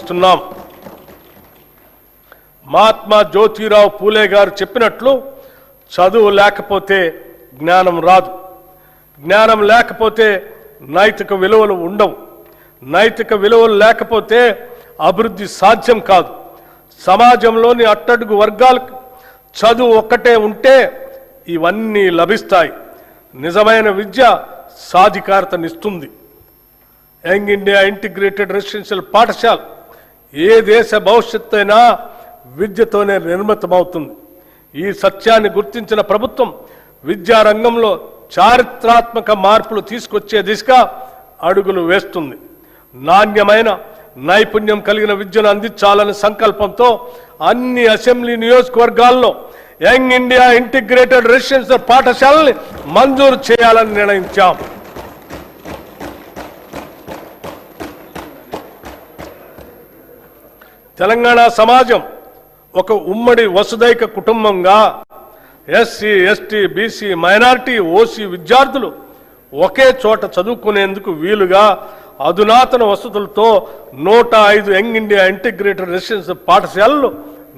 సాధిస్తున్నాం. మహాత్మా జ్యోతిరావు పూలే గారు చెప్పినట్లు చదువు లేకపోతే జ్ఞానం రాదు, జ్ఞానం లేకపోతే నైతిక విలువలు ఉండవు, నైతిక విలువలు లేకపోతే అభివృద్ధి సాధ్యం కాదు. సమాజంలోని అట్టడుగు వర్గాలకు చదువు ఒక్కటే ఉంటే ఇవన్నీ లభిస్తాయి. నిజమైన విద్య సాధికారతనిస్తుంది. యంగ్ ఇండియా ఇంటిగ్రేటెడ్ రెసిడెన్షియల్ పాఠశాల ఏ దేశ భవిష్యత్తు అయినా విద్యతోనే నిర్మితమవుతుంది. ఈ సత్యాన్ని గుర్తించిన ప్రభుత్వం విద్యారంగంలో చారిత్రాత్మక మార్పులు తీసుకొచ్చే దిశగా అడుగులు వేస్తుంది. నాణ్యమైన నైపుణ్యం కలిగిన విద్యను అందించాలనే సంకల్పంతో అన్ని అసెంబ్లీ నియోజకవర్గాల్లో యంగ్ ఇండియా ఇంటిగ్రేటెడ్ రెసిడెన్షియల్ పాఠశాలని మంజూరు చేయాలని నిర్ణయించాం. తెలంగాణ సమాజం ఒక ఉమ్మడి వసుదైక కుటుంబంగా SC, ST, BC, minority, OC విద్యార్థులు ఒకే చోట చదువుకునేందుకు వీలుగా అధునాతన వసతులతో 105 యంగ్ ఇండియా ఇంటిగ్రేటెడ్ రెసిడెన్షియల్ పాఠశాలలు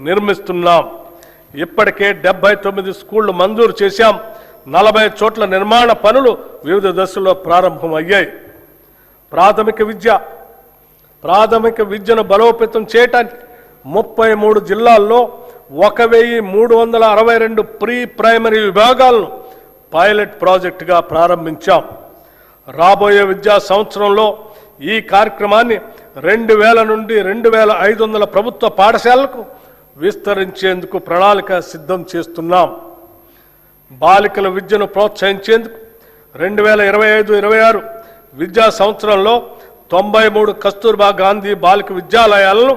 నిర్మిస్తున్నాం. ఇప్పటికే 79 స్కూళ్లు మంజూరు చేశాం. 40 చోట్ల నిర్మాణ పనులు వివిధ దశల్లో ప్రారంభమయ్యాయి. ప్రాథమిక విద్యను బలోపేతం చేయడానికి 33 జిల్లాల్లో 1362 ప్రీ ప్రైమరీ విభాగాలను పైలట్ ప్రాజెక్టుగా ప్రారంభించాం. రాబోయే విద్యా సంవత్సరంలో ఈ కార్యక్రమాన్ని 2000 నుండి 2500 ప్రభుత్వ పాఠశాలలకు విస్తరించేందుకు ప్రణాళిక సిద్ధం చేస్తున్నాం. బాలికల విద్యను ప్రోత్సహించేందుకు 2025-26 విద్యా సంవత్సరంలో 93 కస్తూర్బా గాంధీ బాలిక విద్యాలయాలను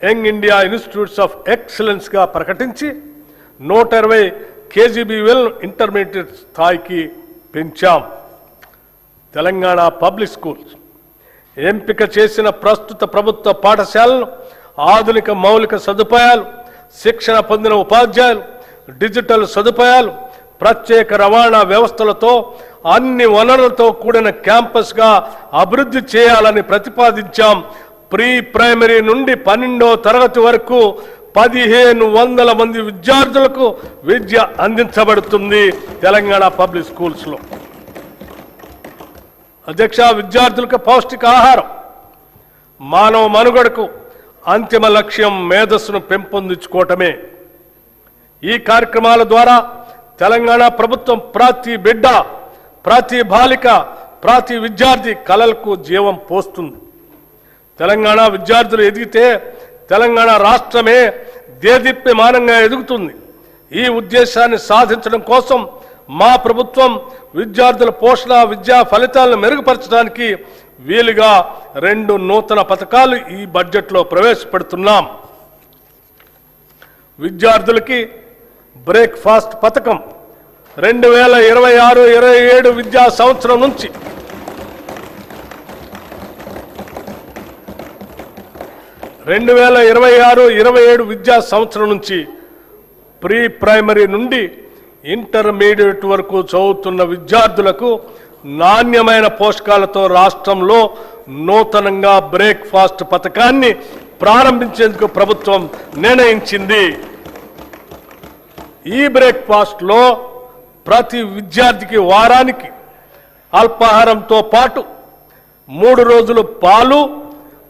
young India institutes of excellence గా ప్రకటించి 120 కేజీబీవీలను ఇంటర్మీడియట్ స్థాయికి పెంచాం. తెలంగాణ పబ్లిక్ స్కూల్స్ ఎంపిక చేసిన ప్రస్తుత ప్రభుత్వ పాఠశాలను ఆధునిక మౌలిక సదుపాయాలు, శిక్షణ పొందిన ఉపాధ్యాయులు, డిజిటల్ సదుపాయాలు, ప్రత్యేక రవాణా వ్యవస్థలతో అన్ని వనరులతో కూడిన క్యాంపస్గా అభివృద్ధి చేయాలని ప్రతిపాదించాం. ప్రీ ప్రైమరీ నుండి 12వ తరగతి వరకు 1500 మంది విద్యార్థులకు విద్య అందించబడుతుంది తెలంగాణ పబ్లిక్ స్కూల్స్లో. అధ్యక్ష, విద్యార్థులకు పౌష్టికాహారం మానవ మనుగడకు అంతిమ లక్ష్యం మేధస్సును పెంపొందించుకోవటమే. ఈ కార్యక్రమాల ద్వారా తెలంగాణ ప్రభుత్వం ప్రతి బిడ్డ, ప్రతి బాలిక, ప్రతి విద్యార్థి కలలకు జీవం పోస్తుంది. తెలంగాణ విద్యార్థులు ఎదిగితే తెలంగాణ రాష్ట్రమే దేదీప్యమానంగా ఎదుగుతుంది. ఈ ఉద్దేశాన్ని సాధించడం కోసం మా ప్రభుత్వం విద్యార్థుల పోషణ, విద్యా ఫలితాలను మెరుగుపరచడానికి వీలుగా 2 నూతన పథకాలు ఈ బడ్జెట్లో ప్రవేశపెడుతున్నాం. విద్యార్థులకి బ్రేక్ఫాస్ట్ పథకం 2026-27 విద్యా సంవత్సరం నుంచి 2026-27 విద్యా సంవత్సరం నుంచి ప్రీ ప్రైమరీ నుండి ఇంటర్మీడియట్ వరకు చదువుతున్న విద్యార్థులకు నాణ్యమైన పోషకాలతో రాష్ట్రంలో నూతనంగా బ్రేక్ఫాస్ట్ పథకాన్ని ప్రారంభించేందుకు ప్రభుత్వం నిర్ణయించింది. ఈ బ్రేక్ఫాస్ట్లో ప్రతి విద్యార్థికి వారానికి అల్పాహారంతో పాటు 3 రోజులు పాలు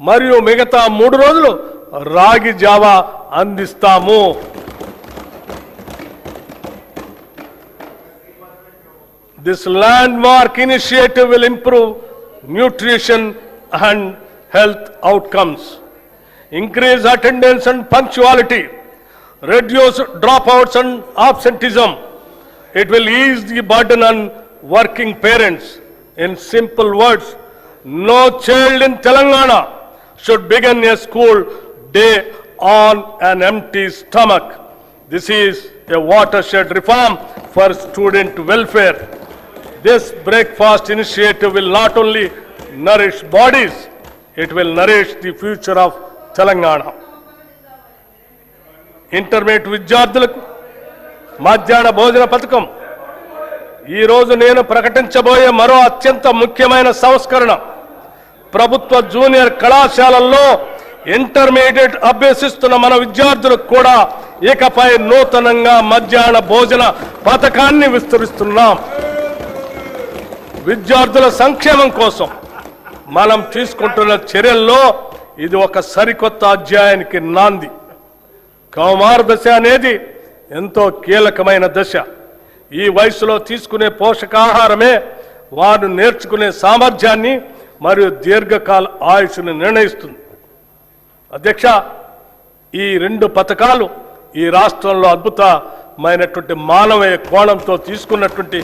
మరియు మిగతా 3 రోజులు రాగి జావా అందిస్తాము. This landmark initiative will improve nutrition and health outcomes, increase attendance and punctuality, reduce dropouts and absenteeism. It will ease the burden on working parents. In simple words, no child in Telangana should begin a school day on an empty stomach. This is a watershed reform for student welfare. This breakfast initiative will not only nourish bodies, it will nourish the future of Telangana. Intermediate విద్యార్థులకు మధ్యాహ్న భోజన పథకం ఈ రోజు నేను ప్రకటించబోయే మరో అత్యంత ముఖ్యమైన సంస్కరణ. ప్రభుత్వ జూనియర్ కళాశాలల్లో ఇంటర్మీడియట్ అభ్యసిస్తున్న మన విద్యార్థులకు కూడా ఇకపై నూతనంగా మధ్యాహ్న భోజన పథకాన్ని విస్తరిస్తున్నాం. విద్యార్థుల సంక్షేమం కోసం మనం తీసుకుంటున్న చర్యల్లో ఇది ఒక సరికొత్త అధ్యాయానికి నాంది. కౌమార దశ అనేది ఎంతో కీలకమైన దశ. ఈ వయసులో తీసుకునే పోషకాహారమే వారు నేర్చుకునే సామర్థ్యాన్ని మరియు దీర్ఘకాల ఆయుష్ను నిర్ణయిస్తుంది. అధ్యక్ష, ఈ రెండు పథకాలు ఈ రాష్ట్రంలో అద్భుతమైనటువంటి మానవీయ కోణంతో తీసుకున్నటువంటి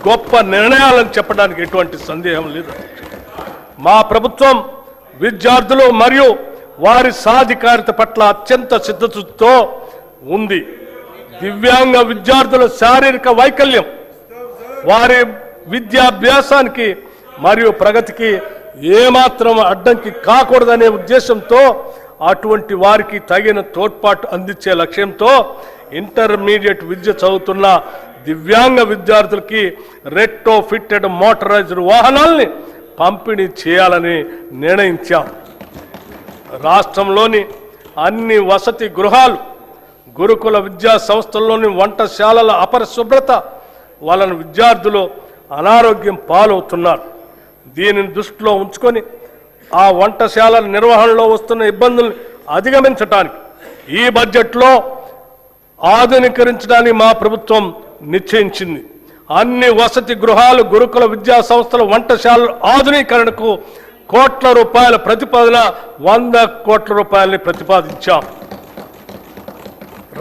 గొప్ప నిర్ణయాలను చెప్పడానికి ఎటువంటి సందేహం లేదు. మా ప్రభుత్వం విద్యార్థులు మరియు వారి సాధికారిత పట్ల అత్యంత సిద్ధతతో ఉంది. దివ్యాంగ విద్యార్థుల శారీరక వైకల్యం వారి విద్యాభ్యాసానికి మరియు ప్రగతికి ఏమాత్రం అడ్డంకి కాకూడదనే ఉద్దేశంతో అటువంటి వారికి తగిన తోడ్పాటు అందించే లక్ష్యంతో ఇంటర్మీడియట్ విద్య చదువుతున్న దివ్యాంగ విద్యార్థులకి రెట్రోఫిట్టెడ్ మోటరైజ్డ్ వాహనాల్ని పంపిణీ చేయాలని నిర్ణయించాం. రాష్ట్రంలోని అన్ని వసతి గృహాలు, గురుకుల విద్యా సంస్థల్లోని వంటశాలల అపరిశుభ్రత వలన విద్యార్థులు అనారోగ్యం పాలవుతున్నారు. దీనిని దృష్టిలో ఉంచుకొని ఆ వంటశాలల నిర్వహణలో వస్తున్న ఇబ్బందులను అధిగమించడానికి ఈ బడ్జెట్లో ఆధునీకరించడానికి మా ప్రభుత్వం నిశ్చయించింది. అన్ని వసతి గృహాలు, గురుకుల విద్యా సంస్థల వంటశాలల ఆధునీకరణకు కోట్ల రూపాయల ప్రతిపాదన 100 కోట్ల రూపాయలని ప్రతిపాదించాం.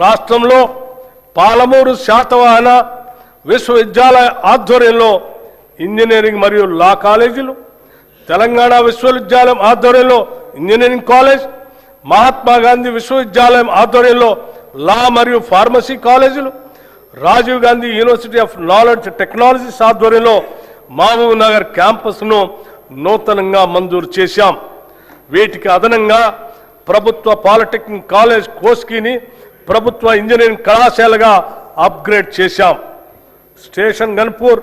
రాష్ట్రంలో పాలమూరు శాతవాహన విశ్వవిద్యాలయ ఆధ్వర్యంలో ఇంజనీరింగ్ మరియు లా కాలేజీలు, తెలంగాణ విశ్వవిద్యాలయం ఆధ్వర్యంలో ఇంజనీరింగ్ కాలేజ్, మహాత్మా గాంధీ విశ్వవిద్యాలయం ఆధ్వర్యంలో లా మరియు ఫార్మసీ కాలేజీలు, Rajiv Gandhi university of knowledge technologies ఆధ్వర్యంలో మహబూబ్ నగర్ క్యాంపస్ను నూతనంగా మంజూరు చేశాం. వీటికి అదనంగా ప్రభుత్వ పాలిటెక్నిక్ కాలేజ్ కోస్కీని ప్రభుత్వ ఇంజనీరింగ్ కళాశాలగా అప్గ్రేడ్ చేశాం. స్టేషన్ గన్పూర్,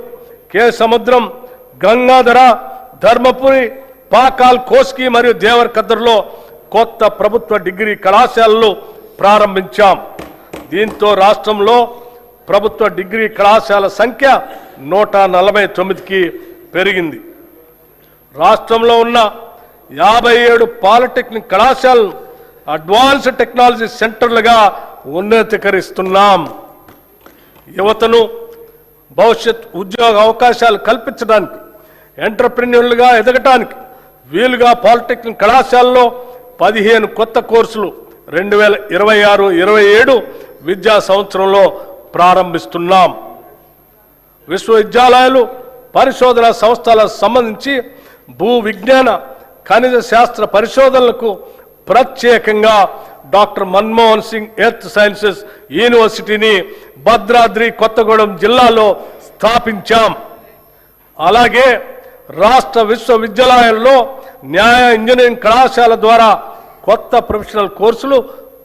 కే సముద్రం, గంగాధర, ధర్మపురి, పాకాల్, కోస్కీ మరియు దేవరకద్రలో కొత్త ప్రభుత్వ డిగ్రీ కళాశాలలు ప్రారంభించాం. దీంతో రాష్ట్రంలో ప్రభుత్వ డిగ్రీ కళాశాల సంఖ్య 149కి పెరిగింది. రాష్ట్రంలో ఉన్న 57 పాలిటెక్నిక్ కళాశాలను అడ్వాన్స్డ్ టెక్నాలజీ సెంటర్లుగా ఉన్నతీకరిస్తున్నాం. యువతను భవిష్యత్ ఉద్యోగ అవకాశాలు కల్పించడానికి, ఎంటర్ప్రెన్యూర్లుగా ఎదగటానికి వీలుగా పాలిటెక్నిక్ కళాశాలలో 15 కొత్త కోర్సులు 2026-27 విద్యా సంవత్సరంలో ప్రారంభిస్తున్నాం. విశ్వవిద్యాలయాలు, పరిశోధన సంస్థలకు సంబంధించి భూ విజ్ఞాన, ఖనిజ శాస్త్ర పరిశోధనలకు ప్రత్యేకంగా doctor Manmohan Singh earth sciences యూనివర్సిటీని భద్రాద్రి కొత్తగూడెం జిల్లాలో స్థాపించాం. అలాగే రాష్ట్ర విశ్వవిద్యాలయాల్లో న్యాయ ఇంజనీరింగ్ కళాశాల ద్వారా కొత్త ప్రొఫెషనల్ కోర్సులు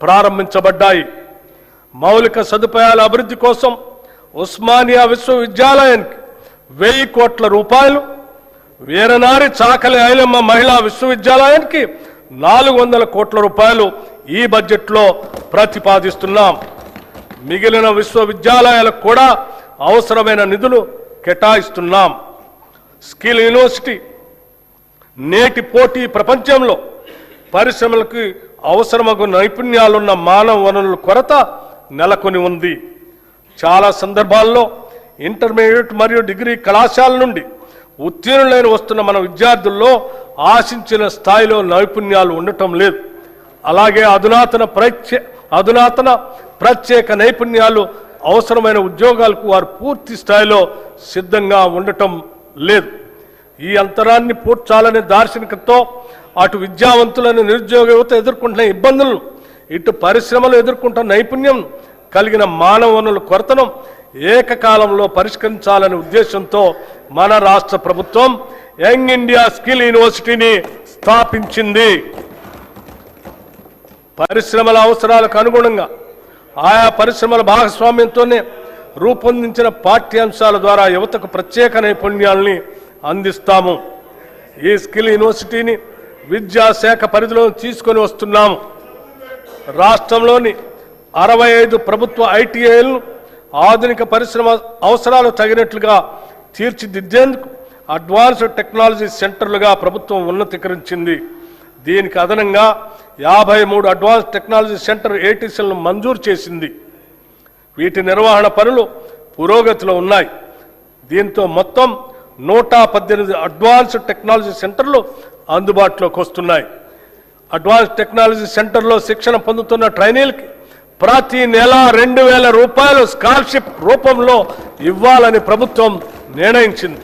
ప్రారంభించబడ్డాయి. మౌలిక సదుపాయాల అభివృద్ధి కోసం ఉస్మానియా విశ్వవిద్యాలయానికి 1000 కోట్ల రూపాయలు, వీరనారి చాకలి ఐలమ్మ మహిళా విశ్వవిద్యాలయానికి 400 కోట్ల రూపాయలు ఈ బడ్జెట్లో ప్రతిపాదిస్తున్నాం. మిగిలిన విశ్వవిద్యాలయాలకు కూడా అవసరమైన నిధులు కేటాయిస్తున్నాం. స్కిల్ యూనివర్సిటీ నేటి పోటీ ప్రపంచంలో పరిశ్రమలకు అవసరమగు నైపుణ్యాలున్న మానవ వనరుల కొరత నెలకొని ఉంది. చాలా సందర్భాల్లో ఇంటర్మీడియట్ మరియు డిగ్రీ కళాశాల నుండి ఉత్తీర్ణులైన వస్తున్న మన విద్యార్థుల్లో ఆశించిన స్థాయిలో నైపుణ్యాలు ఉండటం లేదు. అలాగే అధునాతన ప్రత్యేక నైపుణ్యాలు అవసరమైన ఉద్యోగాలకు వారు పూర్తి స్థాయిలో సిద్ధంగా ఉండటం లేదు. ఈ అంతరాన్ని పూడ్చాలనే దార్శనికతతో అటు విద్యావంతులను, నిరుద్యోగ యువత ఎదుర్కొంటున్న ఇబ్బందులను, ఇటు పరిశ్రమలు ఎదుర్కొంటున్న నైపుణ్యం కలిగిన మానవ వనరుల కొరతను ఏకకాలంలో పరిష్కరించాలనే ఉద్దేశంతో మన రాష్ట్ర ప్రభుత్వం యంగ్ ఇండియా స్కిల్ యూనివర్సిటీని స్థాపించింది. పరిశ్రమల అవసరాలకు అనుగుణంగా ఆయా పరిశ్రమల భాగస్వామ్యంతోనే రూపొందించిన పాఠ్యాంశాల ద్వారా యువతకు ప్రత్యేక నైపుణ్యాలని అందిస్తాము. ఈ స్కిల్ యూనివర్సిటీని విద్యాశాఖ పరిధిలో తీసుకొని వస్తున్నాము. రాష్ట్రంలోని 65 ప్రభుత్వ ఐటీఐలను ఆధునిక పరిశ్రమ అవసరాలు తగినట్లుగా తీర్చిదిద్దేందుకు అడ్వాన్స్డ్ టెక్నాలజీ సెంటర్లుగా ప్రభుత్వం ఉన్నతీకరించింది. దీనికి అదనంగా 53 అడ్వాన్స్ టెక్నాలజీ సెంటర్ ఏటీసీలను మంజూరు చేసింది. వీటి నిర్వహణ పనులు పురోగతిలో ఉన్నాయి. దీంతో మొత్తం 118 అడ్వాన్స్డ్ టెక్నాలజీ సెంటర్లు అందుబాటులోకి వస్తున్నాయి. అడ్వాన్స్ టెక్నాలజీ సెంటర్లో శిక్షణ పొందుతున్న ట్రైనీలకి ప్రతి నెల 2,000 రూపాయలు స్కాలర్షిప్ రూపంలో ఇవ్వాలని ప్రభుత్వం నిర్ణయించింది.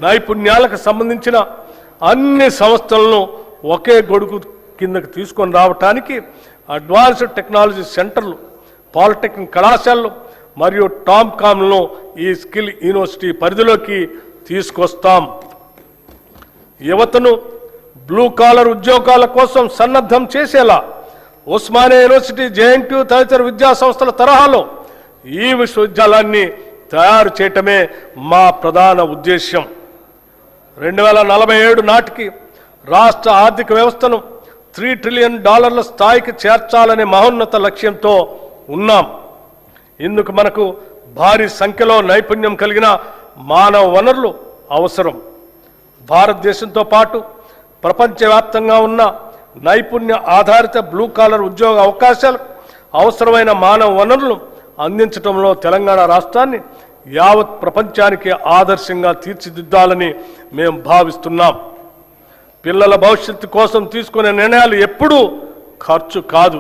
నైపుణ్యాలకు సంబంధించిన అన్ని సంస్థలను ఒకే గొడుగు కిందకు తీసుకొని రావడానికి అడ్వాన్స్డ్ టెక్నాలజీ సెంటర్లు, పాలిటెక్నిక్ కళాశాలలు మరియు టామ్కామ్లను ఈ స్కిల్ యూనివర్సిటీ పరిధిలోకి తీసుకొస్తాం. యువతను బ్లూ కాలర్ ఉద్యోగాల కోసం సన్నద్ధం చేసేలా ఉస్మానియా యూనివర్సిటీ, జేఎన్టీయూ తదితర విద్యా సంస్థల తరహాలో ఈ విశ్వవిద్యాలయాన్ని తయారు చేయటమే మా ప్రధాన ఉద్దేశ్యం. 2047 నాటికి రాష్ట్ర ఆర్థిక వ్యవస్థను $3 ట్రిలియన్ స్థాయికి చేర్చాలనే మహోన్నత లక్ష్యంతో ఉన్నాం. ఇందుకు మనకు భారీ సంఖ్యలో నైపుణ్యం కలిగిన మానవ వనరులు అవసరం. భారతదేశంతో పాటు ప్రపంచవ్యాప్తంగా ఉన్న నైపుణ్య ఆధారిత బ్లూ కాలర్ ఉద్యోగ అవకాశాలు అవసరమైన మానవ వనరులను అందించడంలో తెలంగాణ రాష్ట్రాన్ని యావత్ ప్రపంచానికి ఆదర్శంగా తీర్చిదిద్దాలని మేము భావిస్తున్నాం. పిల్లల భవిష్యత్తు కోసం తీసుకునే నిర్ణయాలు ఎప్పుడూ ఖర్చు కాదు,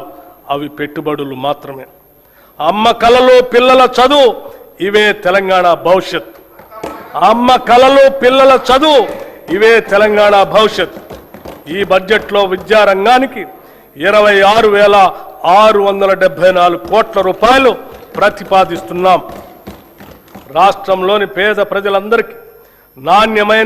అవి పెట్టుబడులు మాత్రమే. అమ్మ కలలు పిల్లల చదువు, ఇవే తెలంగాణ భవిష్యత్. అమ్మ కలలు పిల్లల చదువు, ఇవే తెలంగాణ భవిష్యత్. ఈ బడ్జెట్లో విద్యారంగానికి 26,674 కోట్ల రూపాయలు ప్రతిపాదిస్తున్నాం. రాష్ట్రంలోని పేద ప్రజలందరికీ నాణ్యమైన